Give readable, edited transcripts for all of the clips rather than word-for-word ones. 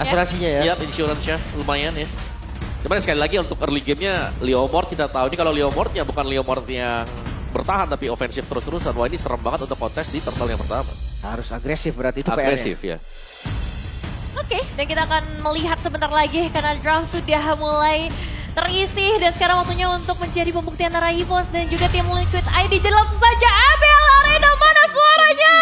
Asuransinya ya? Iya, insurance-nya lumayan ya. Cuman sekali lagi untuk early game-nya Leomord kita tahu ini kalau Leomord ya bukan Leomord yang bertahan tapi ofensif terus-terusan. Wah ini serem banget untuk kontes di turtle yang pertama. Harus agresif berarti itu PR-nya. Agresif ya. Oke, dan kita akan melihat sebentar lagi karena draft sudah mulai terisi. Dan sekarang waktunya untuk menjadi pembuktian antara EVOS dan juga tim Liquid ID. Jadi langsung saja Abel Arena, mana suaranya?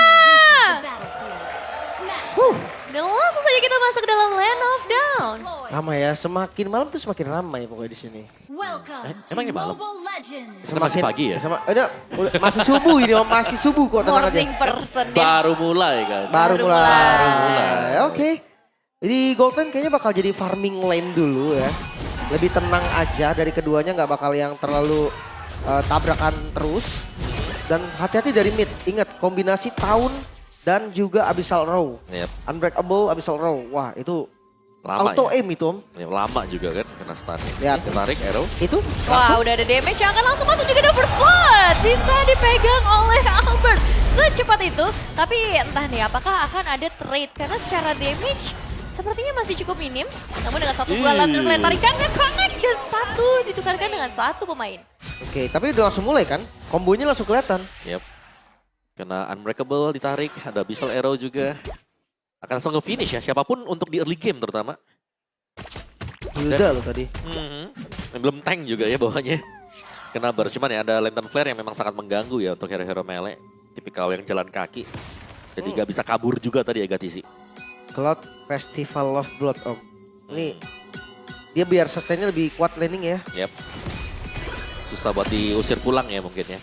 Dan langsung saja kita masuk ke dalam Land of Dawn. Ramai ya, semakin malam tuh semakin ramai pokoknya di sini. Emang ini malam? Semakin Masih pagi ya? udah, masih subuh ini om, masih subuh kok tenang aja. Morning person ya. Baru mulai kan. Baru Baru mulai. Oke. Jadi Golden kayaknya bakal jadi farming lane dulu ya. Lebih tenang aja dari keduanya, nggak bakal yang terlalu tabrakan terus. Dan hati-hati dari mid. Ingat kombinasi Taun dan juga Abyssal Row. Yep. Unbreakable Abyssal Row. Wah itu Lama auto ya. aim itu om. Ya, lama juga kan kena stunnya. Lihat. Tarik arrow. Itu Wah, udah ada damage yang akan langsung masuk juga double blood. Bisa dipegang oleh Albert secepat itu. Tapi entah nih apakah akan ada trade. Karena secara damage sepertinya masih cukup minim. Namun dengan satu buah laser flare tarikan dan connect. Dan satu ditukarkan dengan satu pemain. Oke, tapi udah langsung mulai kan? Kombonya langsung kelihatan. Yep. Kena unbreakable ditarik, ada Abyssal Arrow juga. Akan langsung nge-finish ya, siapapun untuk di early game terutama. Udah loh tadi. Belum tank juga ya bawahnya. Kena bar, cuman ya ada Lantern Flare yang memang sangat mengganggu ya untuk hero-hero melee. Tipikal yang jalan kaki. Jadi gak bisa kabur juga tadi ya Gatisi. Cloud Festival of Blood om. Ini dia biar sustainnya lebih kuat laning ya. Yep. Susah buat diusir pulang ya mungkin ya.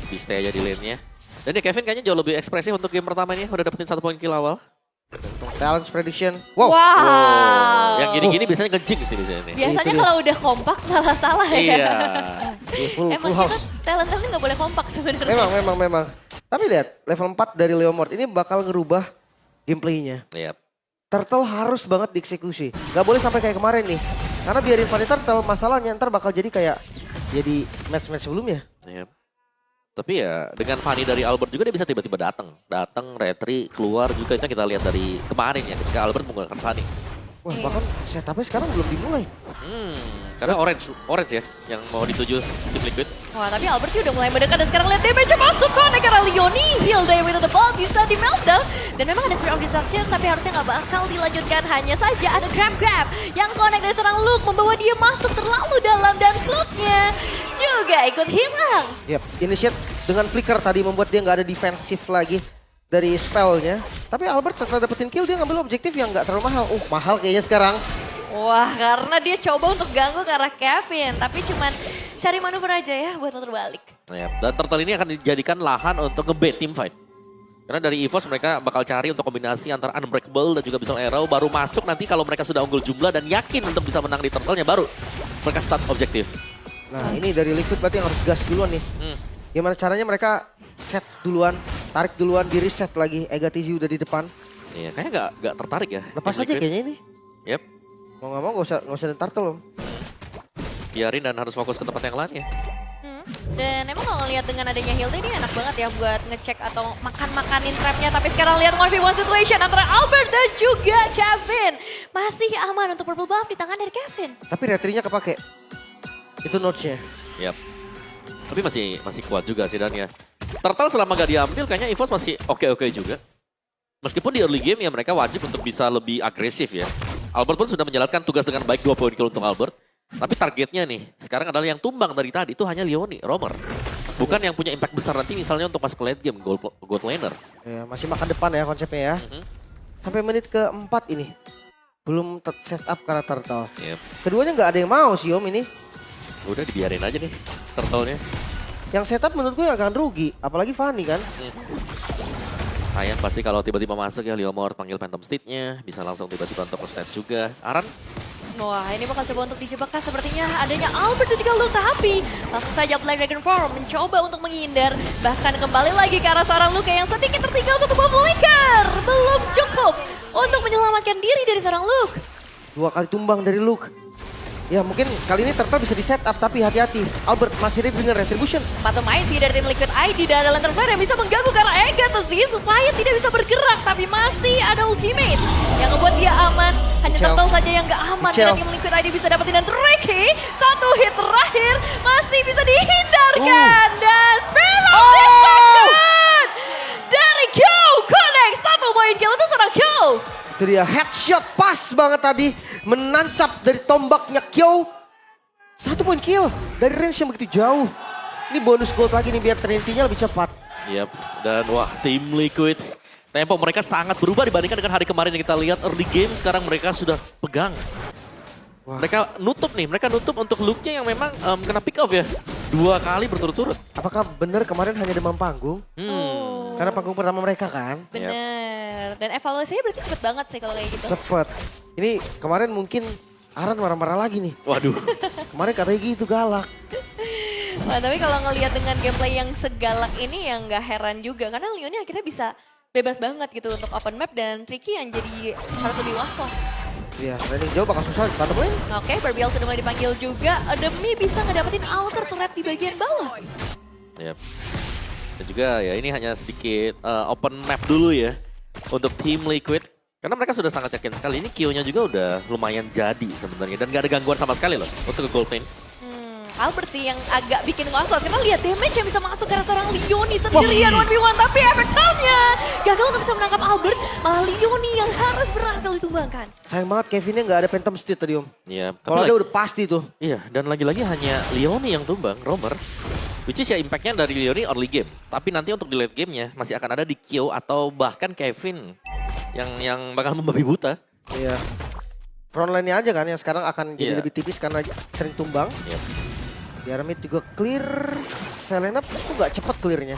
Di stay aja di lane-nya. Dan ya Kevin kayaknya jauh lebih ekspresif untuk game pertama ini. Udah dapetin 1 poin kill awal. Challenge prediction. Wow. Wow. Yang gini-gini biasanya nge-jinx nih biasanya nih. Biasanya Itu dia. kalau udah kompak malah salah ya. Iya. Full Emang kita house. talent-talent nggak boleh kompak sebenarnya. Memang. Tapi lihat level 4 dari Leomord ini bakal ngerubah gameplaynya. Yep. Turtle harus banget dieksekusi. Gak boleh sampai kayak kemarin nih. Karena biarin Fanny Turtle masalahnya ntar bakal jadi kayak jadi match-match sebelumnya. Yep. Tapi ya dengan Fanny dari Albert juga dia bisa tiba-tiba datang retri keluar juga itu kita lihat dari kemarin ya ketika Albert menggunakan Fanny. Wah bahkan setupnya sekarang belum dimulai. Karena orange ya yang mau dituju tim Liquid. Wah, tapi Albert udah mulai mendekat dan sekarang lihat damage masuk connect karena Leoni heal dari with the ball bisa di meltdown. Dan memang ada Spirit of Destruction tapi harusnya nggak bakal dilanjutkan. Hanya saja ada grab yang connect dari serang Luke membawa dia masuk terlalu dalam dan Luke-nya juga ikut hilang. Yap, initiate dengan flicker tadi membuat dia nggak ada defensif lagi dari spellnya. Tapi Albert setelah dapetin kill dia ngambil objektif yang nggak terlalu mahal. Mahal kayaknya sekarang. Wah, karena dia coba untuk ganggu ke arah Kevin. Tapi cuman cari manuver aja ya buat muter balik. Yep. Dan Turtle ini akan dijadikan lahan untuk nge-bait team fight. Karena dari EVOS mereka bakal cari untuk kombinasi antara Unbreakable dan juga Abyssal Arrow. Baru masuk nanti kalau mereka sudah unggul jumlah dan yakin untuk bisa menang di Turtle-nya baru mereka start objektif. Nah ini dari Liquid berarti yang harus gas duluan nih. Gimana caranya mereka set duluan, tarik duluan, di reset lagi. Egatizi udah di depan. Iya, kayaknya nggak tertarik ya. Lepas tim aja Liquid. kayaknya ini. Yep. Mau nggak mau nggak usah turtle om. Biarin dan harus fokus ke tempat yang lain ya. Dan emang kalau ngeliat dengan adanya Hilda ini enak banget ya buat ngecek atau makan-makanin trapnya. Tapi sekarang lihat 1v1 situation antara Albert dan juga Kevin. Masih aman untuk purple buff di tangan dari Kevin. Tapi retrinya kepake. Itu notch-nya. Yap. Tapi masih kuat juga sih dan ya. Turtle selama gak diambil kayaknya EVOS masih oke-oke juga. Meskipun di early game ya mereka wajib untuk bisa lebih agresif ya. Albert pun sudah menjalankan tugas dengan baik 2 poin kill untuk Albert. Tapi targetnya nih sekarang adalah yang tumbang dari tadi itu hanya Leoni, Romer. Bukan yang punya impact besar nanti misalnya untuk masuk ke late game, gold laner. Ya, masih makan depan ya konsepnya ya. Sampai menit ke-4 ini. Belum set up karena turtle. Yep. Keduanya nggak ada yang mau sih om ini. Udah dibiarin aja nih turtle-nya. Yang setup menurut gue akan rugi. Apalagi Fanny kan. Sayang pasti kalau tiba-tiba masuk ya Leomord panggil Phantom State-nya. Bisa langsung tiba-tiba untuk stage juga. Aran? Wah, ini bakal coba untuk dijebak kah sepertinya adanya Albert dan juga Luke. Tapi langsung saja Black Dragon Form mencoba untuk menghindar. Bahkan kembali lagi ke arah seorang Luke yang sedikit tertinggal satu buah flicker. Belum cukup untuk menyelamatkan diri dari seorang Luke. 2 kali tumbang dari Luke. Ya mungkin kali ini Turtle bisa di setup tapi hati-hati. Albert masih ready dengan Retribution. Sepatu main sih dari tim Liquid ID dan ada Lantern Flare yang bisa mengganggu karena Agatha supaya tidak bisa bergerak. Tapi masih ada ultimate yang membuat dia aman. Hanya Michel. Turtle saja yang gak aman. Michel. Dan tim Liquid ID bisa dapetin dan Tricky. Satu hit terakhir masih bisa dihindarkan. Dan Spirit of Destruction dari Q Connect. Satu poin kill itu seorang Q. Itu dia headshot pas banget tadi. Menancap dari tombaknya Kyo. 1 poin kill dari range yang begitu jauh. Ini bonus gold lagi nih biar Trinity-nya lebih cepat. Yap, dan wah tim Liquid. Tempo mereka sangat berubah dibandingkan dengan hari kemarin yang kita lihat early game. Sekarang mereka sudah pegang. Wah. Mereka nutup untuk looknya yang memang kena pick off ya. 2 kali berturut-turut. Apakah benar kemarin hanya demam panggung? Oh. Karena panggung pertama mereka kan. Bener. Dan evaluasinya berarti cepet banget sih kalau kayak gitu. Cepet. Ini kemarin mungkin Aran marah-marah lagi nih. Waduh. Kemarin katanya gitu galak. Wah, tapi kalau ngelihat dengan gameplay yang segalak ini yang nggak heran juga. Karena Leon akhirnya bisa bebas banget gitu untuk open map dan Tricky yang jadi harus lebih was-was. Iya, landing jauh bakal susah dipantepin. Oke, Barbiel sudah mulai dipanggil juga demi bisa ngedapetin outer turret di bagian bawah. Yap. Dan juga ya ini hanya sedikit open map dulu ya untuk tim Liquid. Karena mereka sudah sangat yakin sekali. Ini Q-nya juga udah lumayan jadi sebenarnya. Dan gak ada gangguan sama sekali loh untuk ke gold lane. Albert sih yang agak bikin was-was karena lihat damage yang bisa masuk karena seorang Leoni sendirian 1v1. Tapi efek soundnya gagal untuk bisa menangkap Albert. Malah Leoni yang harus berhasil ditumbangkan. Sayang banget Kevinnya nggak ada Phantom Steed tadi Om. Iya. Kalau ada udah pasti tuh. Iya, dan lagi-lagi hanya Leoni yang tumbang, Romer. Which is ya impactnya dari Leoni early game. Tapi nanti untuk di late game-nya masih akan ada di Q atau bahkan Kevin yang bakal membabi buta. Iya. Frontline-nya aja kan yang sekarang akan jadi Iya. lebih tipis karena sering tumbang. Yap. Pyramid juga clear. Selena tuh gak cepet clearnya.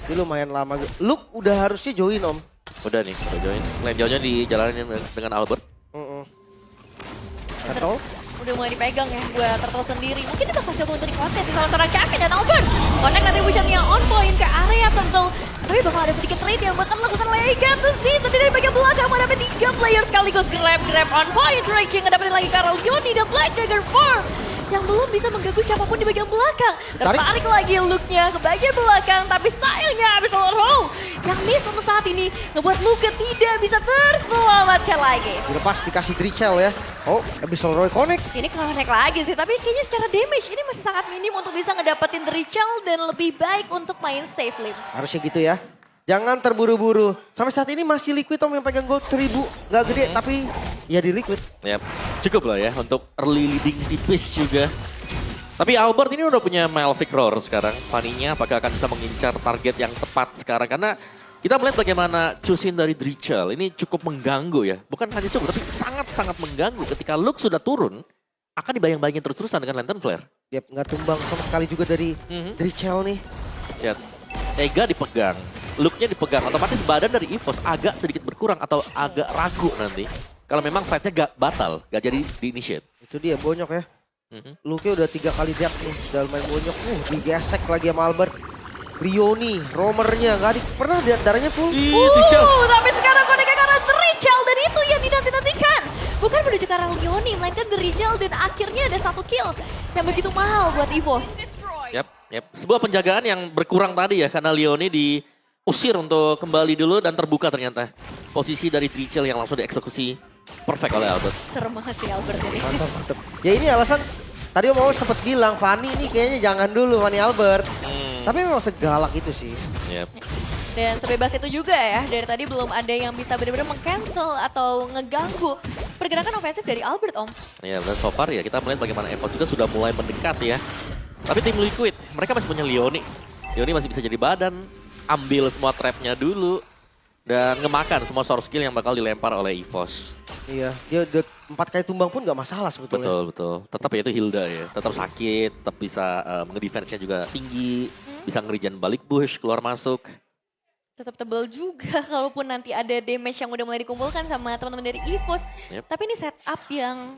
Jadi lumayan lama. Luke udah harusnya join Om. Udah nih, udah join. Lane jauhnya dijalanin dengan Albert. Atau? Udah mulai dipegang ya buat Turtle sendiri. Mungkin dia bakal coba untuk dikontes sama seorang Kevin dan Albert. Connect nanti yang on point ke area Turtle. Tapi bakal ada sedikit trade yang bakal lakukan Legacy sendiri dari bagian belakang. Mendapat 3 player sekaligus grab on point. Drake yang ngedapetin lagi Karel Leoni dan Black Dagger 4. Yang belum bisa mengganggu siapapun di bagian belakang. Tertarik lagi looknya ke bagian belakang. Tapi sayangnya Abyssal Row yang miss untuk saat ini ngebuat Luka tidak bisa terselamatkan lagi. Dilepas dikasih Drichel ya. Oh, Abyssal Roy connect. Ini connect lagi sih, tapi kayaknya secara damage ini masih sangat minim untuk bisa ngedapetin Drichel dan lebih baik untuk main safe lane. Harusnya gitu ya. Jangan terburu-buru. Sampai saat ini masih Liquid Om yang pegang gold 1000. Nggak gede tapi ya di Liquid. Yap, cukup lah ya untuk early leading di twist juga. Tapi Albert ini udah punya Malphite Roar sekarang. Fanny-nya apakah akan bisa mengincar target yang tepat sekarang? Karena kita melihat bagaimana choosing dari Drichel ini cukup mengganggu ya. Bukan hanya cukup, tapi sangat-sangat mengganggu. Ketika Luke sudah turun, akan dibayang-bayangin terus-terusan dengan Lantern Flare. Yap, nggak tumbang sama sekali juga dari Drichel nih. Ya, Ega dipegang, Luke-nya dipegang. Otomatis badan dari EVOS agak sedikit berkurang atau agak ragu nanti. Kalau memang fight-nya gak batal, gak jadi di-initiate. Itu dia bonyok ya. Luke-nya udah 3 kali death nih. Udah main bonyok. Digesek lagi sama Albert. Leoni, romernya nggak pernah darahnya full. Tapi sekarang koneknya karena Drichel dan itu yang dinanti-nantikan. Bukan menuju ke arah Leoni, melainkan Drichel dan akhirnya ada 1 kill yang begitu mahal buat EVOS. Yap. Sebuah penjagaan yang berkurang tadi ya, karena Leoni diusir untuk kembali dulu dan terbuka ternyata. Posisi dari Drichel yang langsung dieksekusi perfect oleh Albert. Serem banget sih Albert ini. Mantap. Ya ini alasan, tadi Om mau sempet bilang Fanny ini kayaknya jangan dulu Fanny Albert. Tapi memang segalak itu sih. Yap. Dan sebebas itu juga ya, dari tadi belum ada yang bisa benar-benar meng-cancel atau ngeganggu pergerakan ofensif dari Albert Om. Ya, dan so far ya kita melihat bagaimana EVOS juga sudah mulai mendekat ya. Tapi tim Liquid, mereka masih punya Leoni. Leoni masih bisa jadi badan, ambil semua trapnya dulu. Dan ngemakan semua source skill yang bakal dilempar oleh EVOS. Iya, dia udah 4 kali tumbang pun nggak masalah sebetulnya. Betul. Tetap ya itu Hilda ya. Tetap sakit, tetap bisa ngedefense-nya juga tinggi. Bisa ngerijan balik bush, keluar masuk. Tetap tebal juga kalaupun nanti ada damage yang udah mulai dikumpulkan sama teman-teman dari EVOS. Yep. Tapi ini setup yang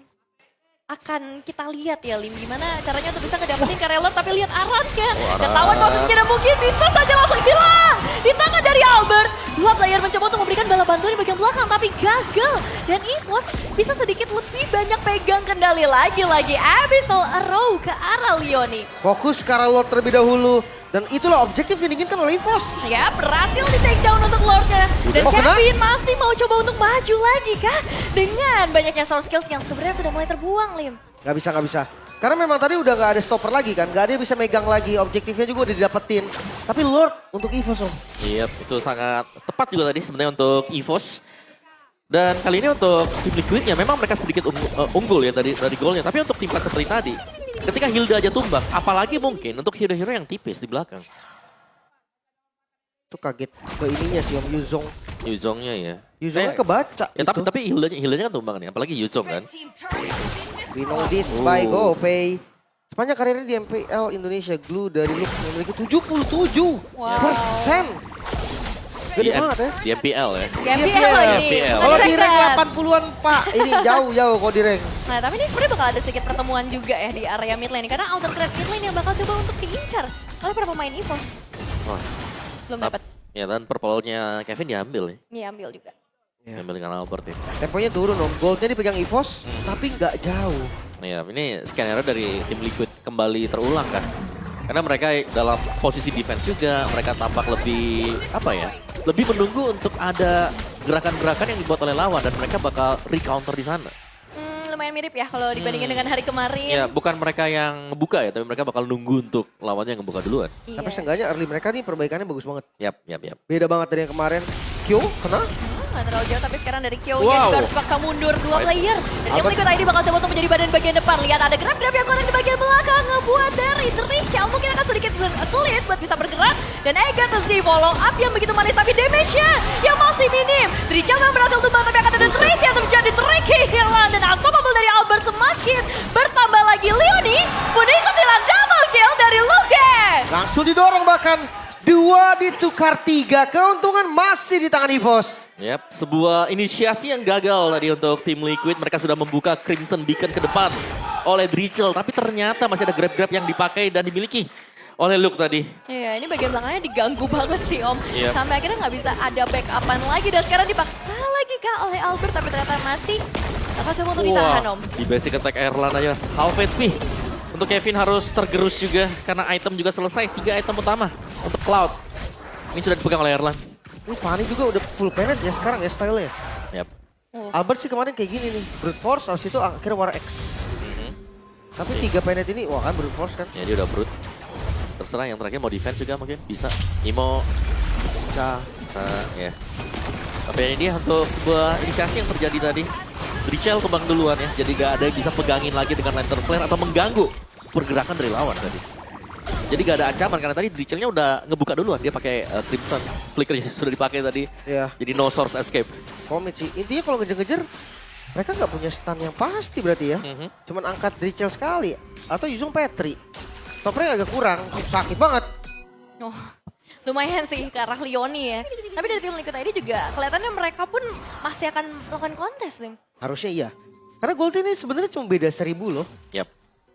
akan kita lihat ya Lim, gimana caranya untuk bisa ngedapetin Karel Lord, tapi lihat Aran kan. Aran. Ketahuan posisinya dan mungkin bisa saja langsung hilang. Di tangan dari Albert, dua player mencoba untuk memberikan bala bantuan di bagian belakang, tapi gagal. Dan EVOS bisa sedikit lebih banyak pegang kendali lagi-lagi. Abyssal Arrow ke arah Leoni. Fokus ke arah Lord terlebih dahulu. Dan itulah objektif yang diinginkan oleh EVOS. Ya, berhasil di take down untuk Lordnya. Dan Oh, kena? Kevin masih mau coba untuk maju lagi kah? Dengan banyaknya source skills yang sebenarnya sudah mulai terbuang, Lim. Gak bisa, gak bisa. Karena memang tadi udah gak ada stopper lagi kan. Gak ada yang bisa megang lagi. Objektifnya juga udah didapetin. Tapi Lord untuk EVOS om. Iya, itu sangat tepat juga tadi sebenarnya untuk EVOS. Dan kali ini untuk tim Liquidnya memang mereka sedikit unggul ya dari golnya. Tapi untuk tim seperti tadi, ketika Hilda aja tumbang, apalagi mungkin untuk hero-hero yang tipis di belakang. Itu kaget ke ininya sih om Yuzong. Yuzongnya ya. Yuzongnya kebaca. Ya tapi Hildanya kan tumbang nih, apalagi Yuzong kan. We know this by GoPay. Sepanjang karirnya di MPL Indonesia, Glue dari Lux memiliki 77%. Gede banget ya. Di MPL ya. Di MPL loh ini. MPL. Kalau di rank Keren. 80-an pak, ini jauh-jauh kalau di rank. Nah, tapi ini sebenarnya bakal ada sedikit pertemuan juga ya di area mid lane. Karena outer crate mid lane yang bakal coba untuk diincar oleh para pemain EVOS. Wah, Belum dapat. ya dan purple-nya Kevin diambil ya. Iya, ambil juga. Diambil dengan Albert ya. Temponya turun om, goldnya dipegang EVOS, tapi nggak jauh. Ya, ini skenario dari tim Liquid kembali terulang kan. Karena mereka dalam posisi defense juga, mereka tampak lebih, apa ya, lebih menunggu untuk ada gerakan-gerakan yang dibuat oleh lawan dan mereka bakal recounter di sana. Lumayan mirip ya kalau dibandingin dengan hari kemarin. Ya, bukan mereka yang ngebuka ya, tapi mereka bakal nunggu untuk lawannya yang ngebuka duluan. Iya. Tapi seenggaknya early mereka nih perbaikannya bagus banget. Yap. Beda banget dari yang kemarin. Kyo, kena? Nggak terlalu jauh, tapi sekarang dari Kyo Wow. juga harus paksa mundur dua Baik. player. Dan tim Albert. Liquid ID bakal coba untuk menjadi bagian depan. Lihat ada grab-grab yang korek di bagian belakang. Ngebuat dari Drichel mungkin akan sedikit sulit buat bisa bergerak. Dan Egan terus di follow up yang begitu manis, tapi damage-nya yang masih minim. Drichel memang berhasil tumbang, tapi akan ada trade yang terjadi. Tricky hilang dan unstoppable dari Albert semakin bertambah lagi. Leoni pun ikutilah double kill dari Luke. Langsung didorong bahkan. 2 ditukar 3, keuntungan masih di tangan EVOS. Yap, sebuah inisiasi yang gagal tadi untuk tim Liquid. Mereka sudah membuka Crimson Beacon ke depan oleh Drichel. Tapi ternyata masih ada grab-grab yang dipakai dan dimiliki oleh Luke tadi. Iya, ini bagian belakangnya diganggu banget sih Om. Iya. Sampai akhirnya nggak bisa ada backupan lagi. Dan sekarang dipaksa lagi kah oleh Albert. Tapi ternyata masih bakal coba untuk ditahan Om. Di basic attack Erlan aja half HP. Untuk Kevin harus tergerus juga karena item juga selesai. 3 item utama untuk Cloud. Ini sudah dipegang oleh Erlan. Ini Fanny juga udah full planet ya sekarang ya style-nya. Yap. Albert sih kemarin kayak gini nih. Brute Force, habis itu akhirnya War X. Tapi 3 planet ini, wah kan Brute Force kan. Ya dia udah brute. Terserah yang terakhir mau defense juga mungkin bisa. Imo Bisa. ya. Tapi ini dia untuk sebuah inisiasi yang terjadi tadi. Drichel tumbang duluan ya. Jadi gak ada yang bisa pegangin lagi dengan lantern flare atau mengganggu pergerakan dari lawan tadi. Jadi gak ada ancaman karena tadi Drichelnya udah ngebuka duluan. Dia pakai Crimson Flicker sudah dipakai tadi. Iya. Jadi no source escape. Komit sih. Intinya kalau ngejar-ngejar, mereka nggak punya stun yang pasti berarti ya. Cuman angkat Drichel sekali. Atau Yuzong Petri. Stoppernya agak kurang. Sakit banget. Oh, lumayan sih ke arah Leoni ya. Tapi dari tim Liquid ID juga kelihatannya mereka pun masih akan melakukan kontes Lim. Harusnya iya. Karena Gold ini sebenarnya cuma beda 1000 loh. Yap.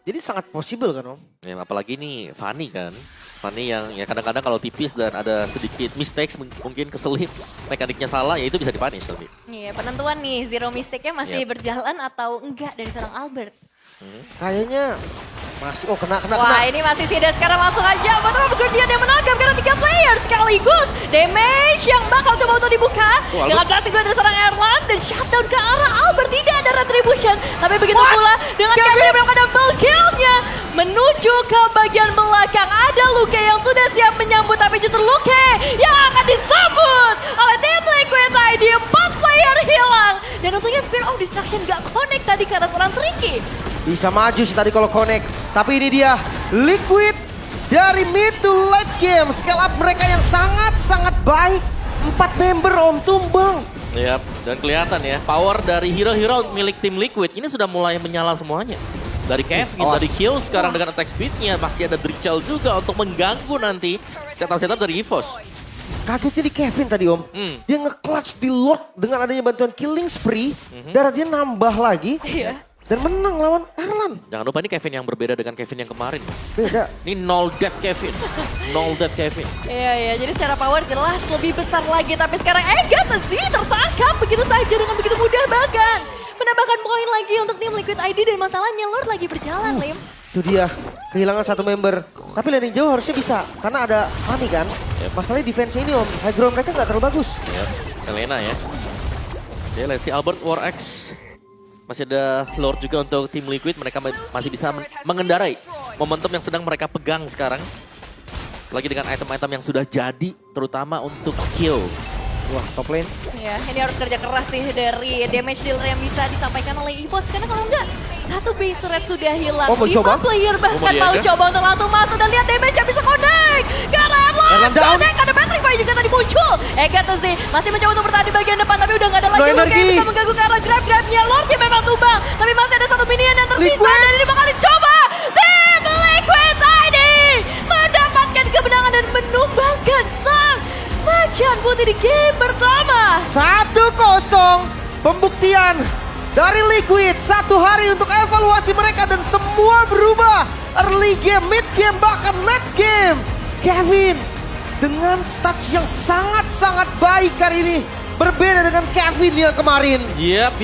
Jadi sangat possible kan om. Ya, apalagi nih Fanny kan. Fanny yang ya kadang-kadang kalau tipis dan ada sedikit mistakes mungkin keselip. Mekaniknya salah ya itu bisa dipunish tapi. Iya, penentuan nih zero mistake-nya masih Yep. berjalan atau enggak dari seorang Albert. Kayaknya masih, oh kena. Wah, ini masih sih dan sekarang langsung aja Batrap Guardian yang menangkap karena 3 player sekaligus. Damage yang bakal coba untuk dibuka. Albert. Dengan drastic dari seorang Erlan dan shutdown ke arah Albert. Tidak ada retribution. Tapi begitu pula dengan Kevin yang melakukan double kill-nya. Menuju ke bagian belakang. Ada Luke yang sudah siap menyambut. Tapi justru Luke yang akan disambut oleh tim Liquid ID. 4 player hilang. Dan untungnya Spear of Destruction gak connect tadi karena seorang Tricky. Bisa maju sih tadi kalau connect. Tapi ini dia Liquid dari mid to late game. Scale up mereka yang sangat-sangat baik. 4 member om tumbang. Yap, dan kelihatan ya power dari hero-hero milik tim Liquid ini sudah mulai menyala semuanya. Dari Kevin, awas. dari Kill sekarang dengan attack speednya masih ada Drichel juga untuk mengganggu nanti setup-setup dari EVOS. Kagetnya di Kevin tadi om. Dia nge-clutch di Lord dengan adanya bantuan killing spree. Darah dia nambah lagi. Iya. dan menang lawan Erlan. Jangan lupa ini Kevin yang berbeda dengan Kevin yang kemarin. Beda. Ini nol death Kevin. Nol death Kevin. Iya, jadi secara power jelas lebih besar lagi. Tapi sekarang Agatha Z tertangkap begitu saja dengan begitu mudah bahkan. Menambahkan poin lagi untuk tim Liquid ID dan masalahnya Lord lagi berjalan, Lim. Itu dia, kehilangan satu member. Tapi landing jauh harusnya bisa, karena ada Fanny kan. Yep. Masalahnya defense ini Om, high ground mereka nggak terlalu bagus. Ya, Selena ya. Oke, let's see Albert War X. Masih ada Lord juga untuk tim Liquid. Mereka masih bisa mengendarai momentum yang sedang mereka pegang sekarang. Lagi dengan item-item yang sudah jadi, terutama untuk kill. Wah, top lane. Ya, ini harus kerja keras sih dari damage dealer yang bisa disampaikan oleh EVOS. Karena kalau enggak, satu base turret sudah hilang. Oh, mau 5 coba? player bahkan Oh, mau iya, coba untuk langsung masuk dan lihat damage yang bisa connect. Karena Erlan down. connect, ada Petrify juga tadi muncul. Agatha Z masih mencoba untuk bertahan di bagian depan, tapi udah nggak ada lagi No Lord yang energi. bisa mengganggu karena grab-grabnya. Lordnya memang tumbang, tapi masih ada satu minion yang tersisa. Liquid. Dan ini bakal dicoba. Tim Liquid ID mendapatkan kemenangan dan menumbangkan sang Macan Putih di game pertama. 1-0 pembuktian dari Liquid. 1 hari untuk evaluasi mereka dan semua berubah. Early game, mid game, bahkan late game. Kevin dengan stats yang sangat-sangat baik hari ini. Berbeda dengan Kevin yang kemarin. Yap.